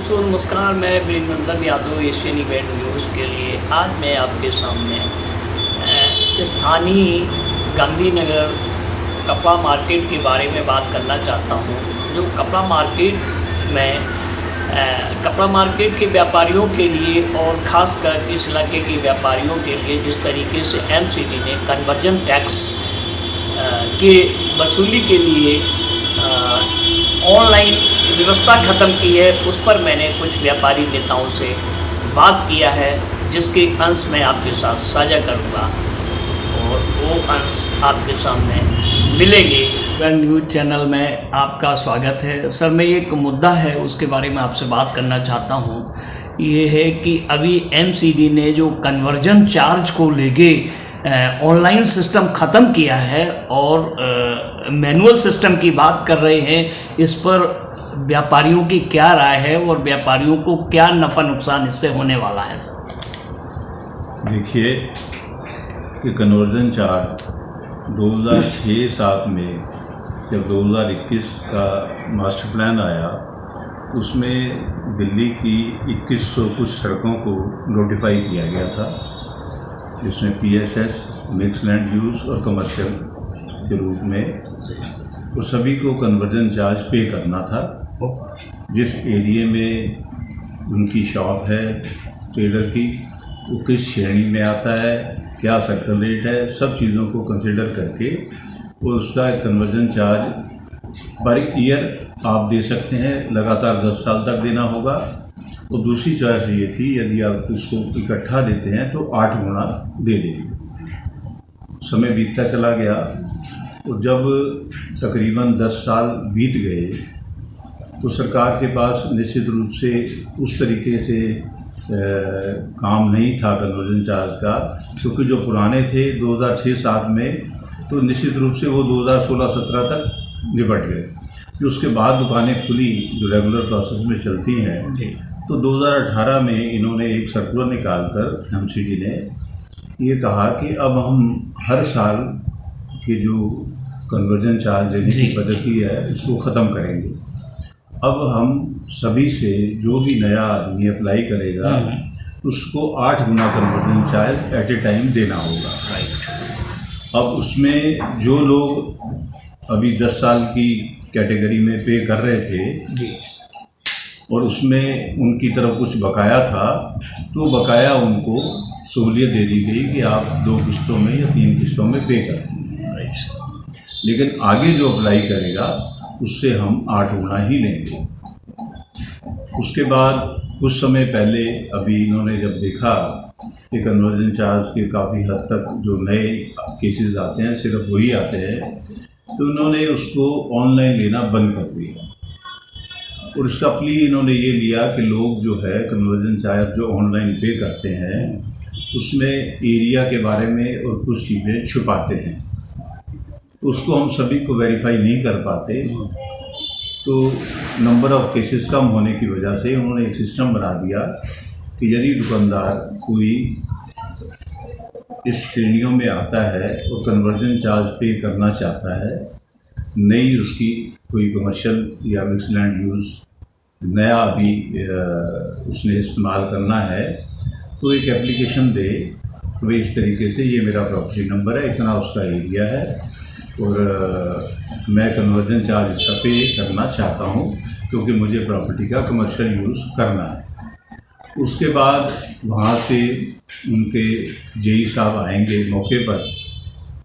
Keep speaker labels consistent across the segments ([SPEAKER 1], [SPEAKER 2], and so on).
[SPEAKER 1] दोस्तों नमस्कार। मैं Brijnandan Yadav Asian event news के लिए आज मैं आपके सामने स्थानीय गांधीनगर कपड़ा मार्केट के बारे में बात करना चाहता हूँ। जो कपड़ा मार्केट के व्यापारियों के लिए और ख़ासकर इस इलाके के व्यापारियों के लिए जिस तरीके से एमसीडी ने कन्वर्जन टैक्स के वसूली के लिए ऑनलाइन व्यवस्था ख़त्म की है, उस पर मैंने कुछ व्यापारी नेताओं से बात किया है, जिसके अंश मैं आपके साथ साझा करूंगा और वो अंश आपके सामने मिलेंगे। न्यूज़ चैनल में आपका स्वागत है। सर, मैं एक मुद्दा है उसके बारे में आपसे बात करना चाहता हूँ। ये है कि अभी एमसीडी ने जो कन्वर्जन चार्ज को लेके ऑनलाइन सिस्टम ख़त्म किया है और मैनुअल सिस्टम की बात कर रहे हैं। इस पर व्यापारियों की क्या राय है और व्यापारियों को क्या नफ़ा नुकसान इससे होने वाला है? सर
[SPEAKER 2] देखिए कि कन्वर्जन चार्ज 2006-07 में जब 2021 का मास्टर प्लान आया, उसमें दिल्ली की 2100 कुछ सड़कों को नोटिफाई किया गया था, जिसमें पीएसएस, मिक्स लैंड यूज़ और कमर्शियल के रूप में वो सभी को कन्वर्जन चार्ज पे करना था। जिस एरिया में उनकी शॉप है ट्रेडर की, वो किस श्रेणी में आता है, क्या सर्कल रेट है, सब चीज़ों को कंसिडर करके वो उसका कन्वर्जन चार्ज पर ईयर आप दे सकते हैं, लगातार 10 साल तक देना होगा। और दूसरी चॉइस ये थी, यदि आप इसको इकट्ठा देते हैं तो 8 गुना दे देंगे। समय बीतता चला गया और जब तकरीबन 10 साल बीत गए तो सरकार के पास निश्चित रूप से उस तरीके से काम नहीं था कन्वर्जन चार्ज का, क्योंकि जो पुराने थे 2006-07 में, तो निश्चित रूप से वो 2016-17 तक निपट गए। जो उसके बाद दुकानें खुली जो रेगुलर प्रोसेस में चलती हैं, तो 2018 में इन्होंने एक सर्कुलर निकालकर एमसीडी ने ये कहा कि अब हम हर साल के जो कन्वर्जन चार्ज लेने की पद्धति है उसको ख़त्म करेंगे। अब हम सभी से जो भी नया आदमी अप्लाई करेगा उसको 8 गुना conversion charge at a time देना होगा। अब उसमें जो लोग अभी 10 साल की कैटेगरी में पे कर रहे थे और उसमें उनकी तरफ कुछ बकाया था, तो बकाया उनको सहूलियत दे दी गई कि आप 2 किस्तों में या 3 किस्तों में पे कर दें। लेकिन आगे जो अप्लाई करेगा उससे हम 8 गुना ही लेंगे। उसके बाद कुछ समय पहले अभी इन्होंने जब देखा कि कन्वर्जन चार्ज के काफ़ी हद तक जो नए केसेस आते हैं सिर्फ वही आते हैं, तो इन्होंने उसको ऑनलाइन लेना बंद कर दिया। और इसका प्ली इन्होंने ये लिया कि लोग जो है कन्वर्जन चार्ज जो ऑनलाइन पे करते हैं उसमें एरिया के बारे में और कुछ चीज़ें छुपाते हैं, उसको हम सभी को वेरीफाई नहीं कर पाते। तो नंबर ऑफ़ केसेस कम होने की वजह से उन्होंने एक सिस्टम बना दिया कि यदि दुकानदार कोई इस श्रेणियों में आता है और कन्वर्जन चार्ज पे करना चाहता है, नई उसकी कोई कमर्शियल या मिक्स लैंड यूज़ नया अभी उसने इस्तेमाल करना है, तो एक एप्लीकेशन दे कि भाई इस तरीके से ये मेरा प्रॉपर्टी नंबर है, इतना उसका एरिया है और मैं कन्वर्जन चार्ज इसका पे करना चाहता हूँ क्योंकि मुझे प्रॉपर्टी का कमर्शियल यूज़ करना है। उसके बाद वहाँ से उनके जेई साहब आएंगे मौके पर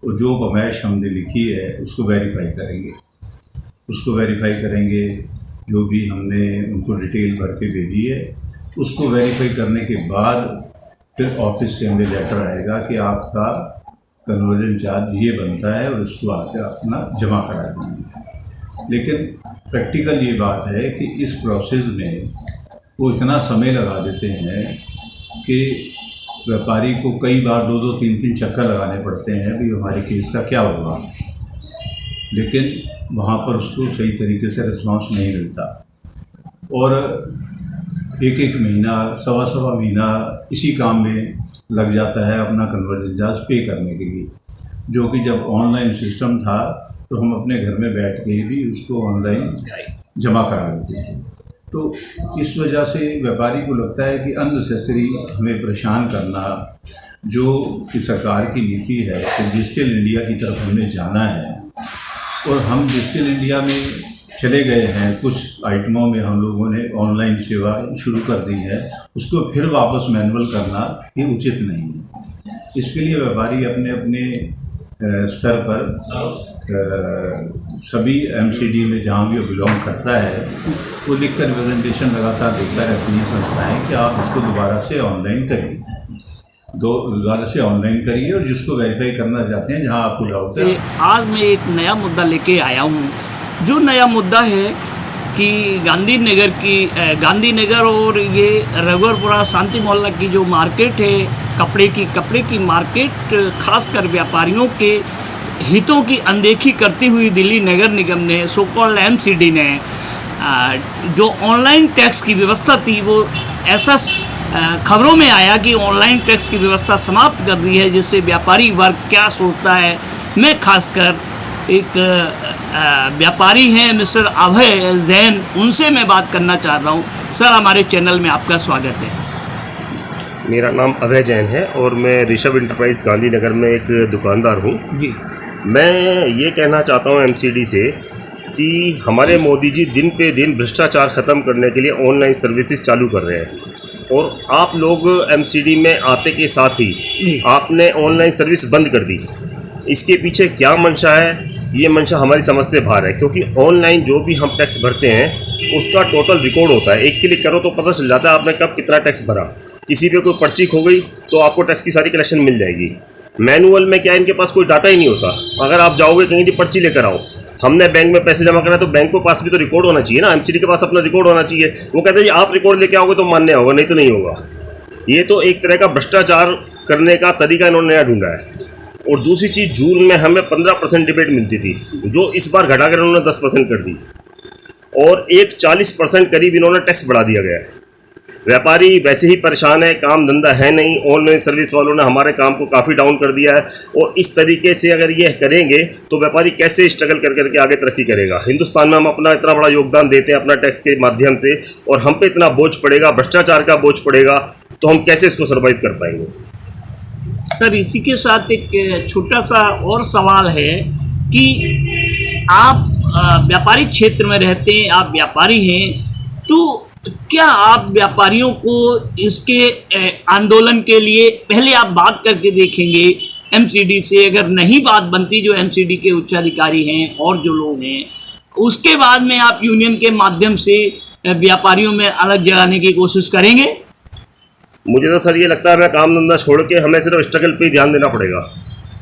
[SPEAKER 2] और जो फरमाइश हमने लिखी है उसको वेरीफाई करेंगे। जो भी हमने उनको डिटेल भर के भेजी है उसको वेरीफाई करने के बाद फिर ऑफिस से हमें लेटर आएगा कि आपका कन्वर्जन चार्ज ये बनता है और उसको आके अपना जमा करा देंगे। लेकिन प्रैक्टिकल ये बात है कि इस प्रोसेस में वो इतना समय लगा देते हैं कि व्यापारी को कई बार 2-2, 3-3 चक्कर लगाने पड़ते हैं कि हमारे केस का क्या होगा, लेकिन वहाँ पर उसको सही तरीके से रिस्पॉन्स नहीं मिलता और एक महीना, सवा महीना इसी काम में लग जाता है अपना कन्वर्जन चार्ज पे करने के लिए, जो कि जब ऑनलाइन सिस्टम था तो हम अपने घर में बैठ के भी उसको ऑनलाइन जमा करा देते हैं। तो इस वजह से व्यापारी को लगता है कि अननेसेसरी हमें परेशान करना, जो कि सरकार की नीति है कि डिजिटल इंडिया की तरफ हमने जाना है और हम डिजिटल इंडिया में चले गए हैं। कुछ आइटमों में हम लोगों ने ऑनलाइन सेवा शुरू कर दी है, उसको फिर वापस मैनुअल करना ये उचित नहीं है। इसके लिए व्यापारी अपने अपने स्तर पर सभी एमसीडी में जहाँ भी वो बिलोंग करता है वो लिखकर रिप्रेजेंटेशन लगातार देता रहती हैं संस्थाएं कि आप इसको दोबारा से ऑनलाइन करिए, दोबारा से ऑनलाइन करिए और जिसको वेरीफाई करना चाहते हैं जहाँ आपको डाउट है।
[SPEAKER 1] आज मैं एक नया मुद्दा लेके आया हूँ। जो नया मुद्दा है कि गांधीनगर और ये रघुवरपुरा शांति मोहल्ला की जो मार्केट है कपड़े की मार्केट, खासकर व्यापारियों के हितों की अनदेखी करती हुई दिल्ली नगर निगम ने, सो कॉल्ड एमसीडी ने, जो ऑनलाइन टैक्स की व्यवस्था थी वो ऐसा खबरों में आया कि ऑनलाइन टैक्स की व्यवस्था समाप्त कर दी है, जिससे व्यापारी वर्ग क्या सोचता है। मैं खासकर एक व्यापारी हैं मिस्टर अभय जैन, उनसे मैं बात करना चाह रहा हूँ। सर, हमारे चैनल में आपका स्वागत है।
[SPEAKER 3] मेरा नाम अभय जैन है और मैं ऋषभ इंटरप्राइज गांधीनगर में एक दुकानदार हूँ
[SPEAKER 1] जी।
[SPEAKER 3] मैं ये कहना चाहता हूँ एमसीडी से कि हमारे मोदी जी दिन पे दिन भ्रष्टाचार ख़त्म करने के लिए ऑनलाइन सर्विसेज चालू कर रहे हैं और आप लोग एमसीडी में आते के साथ ही आपने ऑनलाइन सर्विस बंद कर दी। इसके पीछे क्या मंशा है? ये मंशा हमारी समझ से बाहर है, क्योंकि ऑनलाइन जो भी हम टैक्स भरते हैं उसका टोटल रिकॉर्ड होता है। एक क्लिक करो तो पता चल जाता है आपने कब कितना टैक्स भरा। किसी पे कोई पर्ची खो गई तो आपको टैक्स की सारी कलेक्शन मिल जाएगी। मैनुअल में क्या है, इनके पास कोई डाटा ही नहीं होता। अगर आप जाओगे कहीं पर्ची लेकर आओ, हमने बैंक में पैसे जमा करा तो बैंक के पास भी तो रिकॉर्ड होना चाहिए ना, एमसीडी के पास अपना रिकॉर्ड होना चाहिए। वो कहते हैं जी आप रिकॉर्ड लेके आओगे तो मान्य होगा, नहीं तो नहीं होगा। ये तो एक तरह का भ्रष्टाचार करने का तरीका इन्होंने नया ढूंढा है। और दूसरी चीज़, जून में हमें 15% डिबेट मिलती थी, जो इस बार घटाकर इन्होंने 10% कर दी और एक 40% करीब इन्होंने टैक्स बढ़ा दिया गया है। व्यापारी वैसे ही परेशान है, काम धंधा है नहीं। ऑनलाइन सर्विस वालों ने हमारे काम को काफ़ी डाउन कर दिया है और इस तरीके से अगर ये करेंगे तो व्यापारी कैसे स्ट्रगल कर करके आगे तरक्की करेगा। हिंदुस्तान में हम अपना इतना बड़ा योगदान देते हैं अपना टैक्स के माध्यम से, और हम पे इतना बोझ पड़ेगा, भ्रष्टाचार का बोझ पड़ेगा, तो हम कैसे इसको सर्वाइव कर पाएंगे।
[SPEAKER 1] सर, इसी के साथ एक छोटा सा और सवाल है कि आप व्यापारिक क्षेत्र में रहते हैं, आप व्यापारी हैं, तो क्या आप व्यापारियों को इसके आंदोलन के लिए पहले आप बात करके देखेंगे एमसीडी से? अगर नहीं बात बनती, जो एमसीडी के उच्चाधिकारी हैं और जो लोग हैं, उसके बाद में आप यूनियन के माध्यम से व्यापारियों में अलग जगाने की कोशिश करेंगे?
[SPEAKER 3] मुझे तो सर ये लगता है मैं काम धंधा छोड़ के हमें सिर्फ स्ट्रगल पे ही ध्यान देना पड़ेगा,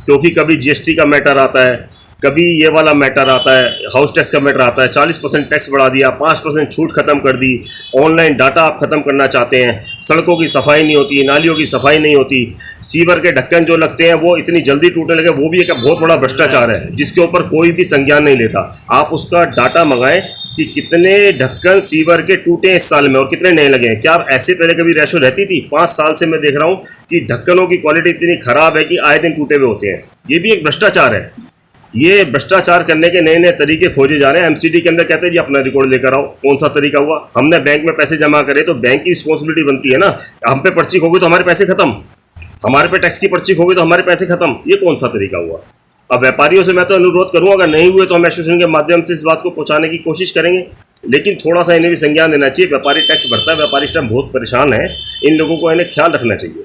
[SPEAKER 3] क्योंकि कभी जीएसटी का मैटर आता है, कभी ये वाला मैटर आता है, हाउस टैक्स का मैटर आता है। 40% टैक्स बढ़ा दिया, 5% छूट खत्म कर दी, ऑनलाइन डाटा आप खत्म करना चाहते हैं, सड़कों की सफाई नहीं होती, नालियों की सफाई नहीं होती, सीवर के ढक्कन जो लगते हैं वो इतनी जल्दी टूटने लगे, वो भी एक बहुत बड़ा भ्रष्टाचार है जिसके ऊपर कोई भी संज्ञान नहीं लेता। आप उसका डाटा मंगाएं कि कितने ढक्कन सीवर के टूटे इस साल में और कितने नए लगे हैं। क्या आप ऐसे पहले कभी रेशो रहती थी? 5 साल से मैं देख रहा हूँ कि ढक्कनों की क्वालिटी इतनी खराब है कि आए दिन टूटे हुए होते हैं। ये भी एक भ्रष्टाचार है। ये भ्रष्टाचार करने के नए नए तरीके खोजे जा रहे हैं। एमसीडी के अंदर कहते हैं जी अपना रिकॉर्ड लेकर आओ। कौन सा तरीका हुआ? हमने बैंक में पैसे जमा करे तो बैंक की रिस्पॉन्सिबिलिटी बनती है ना। हम पे पर्ची खो गई तो हमारे पैसे खत्म, हमारे पे टैक्स की पर्ची खो गई तो हमारे पैसे खत्म। ये कौन सा तरीका हुआ? अब व्यापारियों से मैं तो अनुरोध करूंगा, अगर नहीं हुए तो हम एसोसिएशन के माध्यम से इस बात को पहुंचाने की कोशिश करेंगे, लेकिन थोड़ा सा इन्हें भी संज्ञान देना चाहिए। व्यापारी टैक्स भरता है, व्यापारी इस टाइम बहुत परेशान है, इन लोगों को इन्हें ख्याल रखना चाहिए।